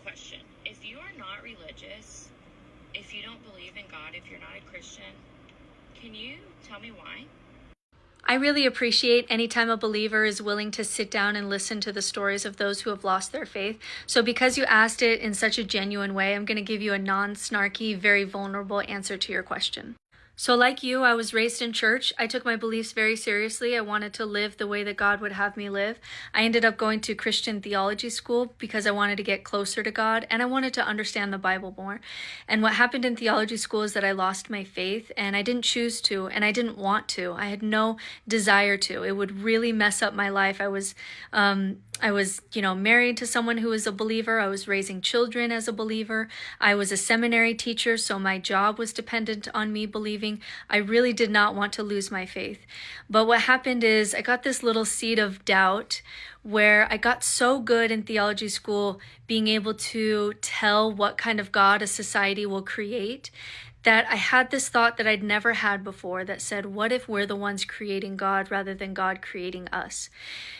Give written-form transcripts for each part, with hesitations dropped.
question. If you are not religious, if you don't believe in God, if you're not a Christian, can you tell me why? I really appreciate any time a believer is willing to sit down and listen to the stories of those who have lost their faith. So because you asked it in such a genuine way, I'm going to give you a non-snarky, very vulnerable answer to your question. So like you, I was raised in church. I took my beliefs very seriously. I wanted to live the way that God would have me live. I ended up going to Christian theology school because I wanted to get closer to God and I wanted to understand the Bible more. And what happened in theology school is that I lost my faith, and I didn't choose to, and I didn't want to. I had no desire to. It would really mess up my life. I was married to someone who was a believer. I was raising children as a believer. I was a seminary teacher, so my job was dependent on me believing. I really did not want to lose my faith. But what happened is I got this little seed of doubt where I got so good in theology school being able to tell what kind of God a society will create, that I had this thought that I'd never had before that said, what if we're the ones creating God rather than God creating us?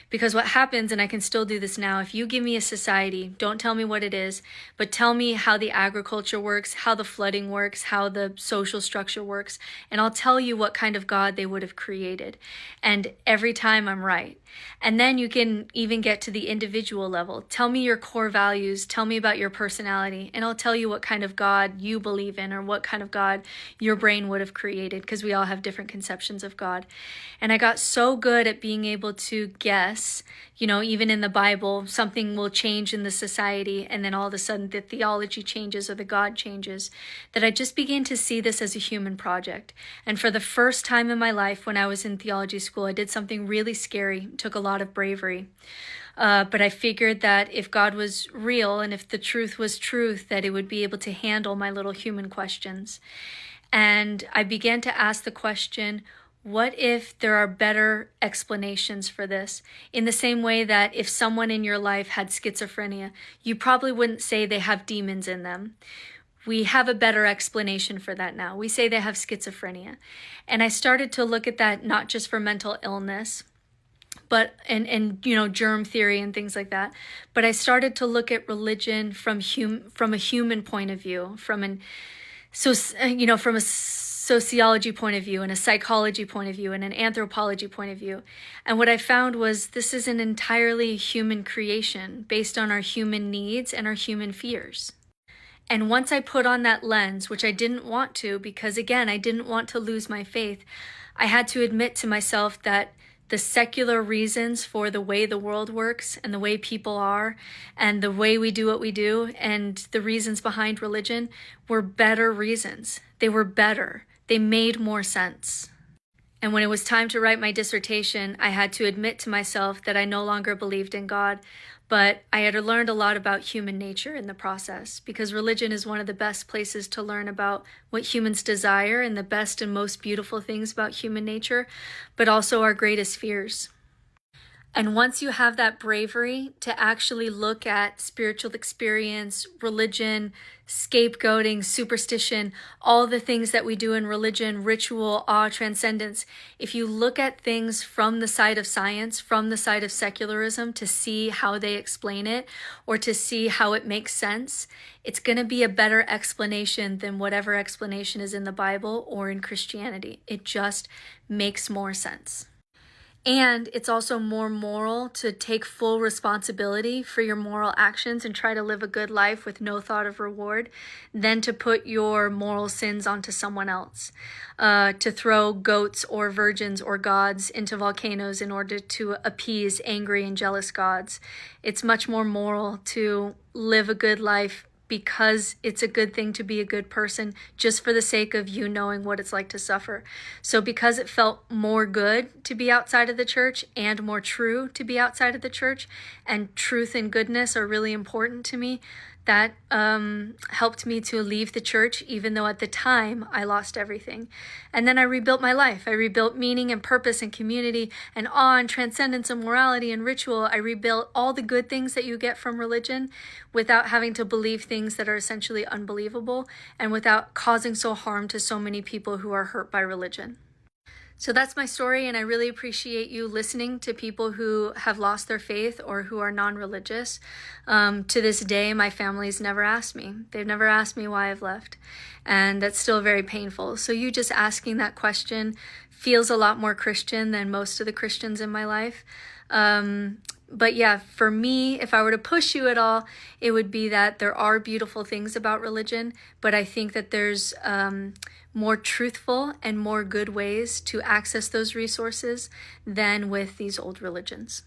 Because what happens, and I can still do this now, if you give me a society, don't tell me what it is, but tell me how the agriculture works, how the flooding works, how the social structure works, and I'll tell you what kind of God they would have created. And every time I'm right. And then you can even get to the individual level. Tell me your core values, tell me about your personality, and I'll tell you what kind of God you believe in or what kind of God your brain would have created, because we all have different conceptions of God. And I got so good at being able to guess, even in the Bible, something will change in the society, and then all of a sudden the theology changes or the God changes, that I just began to see this as a human project. And for the first time in my life when I was in theology school, I did something really scary. It took a lot of bravery. But I figured that if God was real and if the truth was truth, that it would be able to handle my little human questions. And I began to ask the question, what if there are better explanations for this? In the same way that if someone in your life had schizophrenia, you probably wouldn't say they have demons in them. We have a better explanation for that now. We say they have schizophrenia. And I started to look at that not just for mental illness, but and germ theory and things like that. But I started to look at religion from a human point of view, from a sociology point of view and a psychology point of view and an anthropology point of view. And what I found was this is an entirely human creation based on our human needs and our human fears. And once I put on that lens, which I didn't want to, because again, I didn't want to lose my faith, I had to admit to myself that the secular reasons for the way the world works and the way people are and the way we do what we do and the reasons behind religion were better reasons. They were better. They made more sense. And when it was time to write my dissertation, I had to admit to myself that I no longer believed in God, but I had learned a lot about human nature in the process, because religion is one of the best places to learn about what humans desire and the best and most beautiful things about human nature, but also our greatest fears. And once you have that bravery to actually look at spiritual experience, religion, scapegoating, superstition, all the things that we do in religion, ritual, awe, transcendence, if you look at things from the side of science, from the side of secularism, to see how they explain it or to see how it makes sense, it's going to be a better explanation than whatever explanation is in the Bible or in Christianity. It just makes more sense. And it's also more moral to take full responsibility for your moral actions and try to live a good life with no thought of reward than to put your moral sins onto someone else, to throw goats or virgins or gods into volcanoes in order to appease angry and jealous gods. It's much more moral to live a good life because it's a good thing to be a good person, just for the sake of you knowing what it's like to suffer. So because it felt more good to be outside of the church and more true to be outside of the church, and truth and goodness are really important to me, that helped me to leave the church, even though at the time I lost everything. And then I rebuilt my life. I rebuilt meaning and purpose and community and awe and transcendence and morality and ritual. I rebuilt all the good things that you get from religion without having to believe things that are essentially unbelievable and without causing so harm to so many people who are hurt by religion. So that's my story, and I really appreciate you listening to people who have lost their faith or who are non-religious. To this day, my family's never asked me. They've never asked me why I've left, and that's still very painful. So you just asking that question feels a lot more Christian than most of the Christians in my life. But yeah, for me, if I were to push you at all, it would be that there are beautiful things about religion, but I think that there's more truthful and more good ways to access those resources than with these old religions.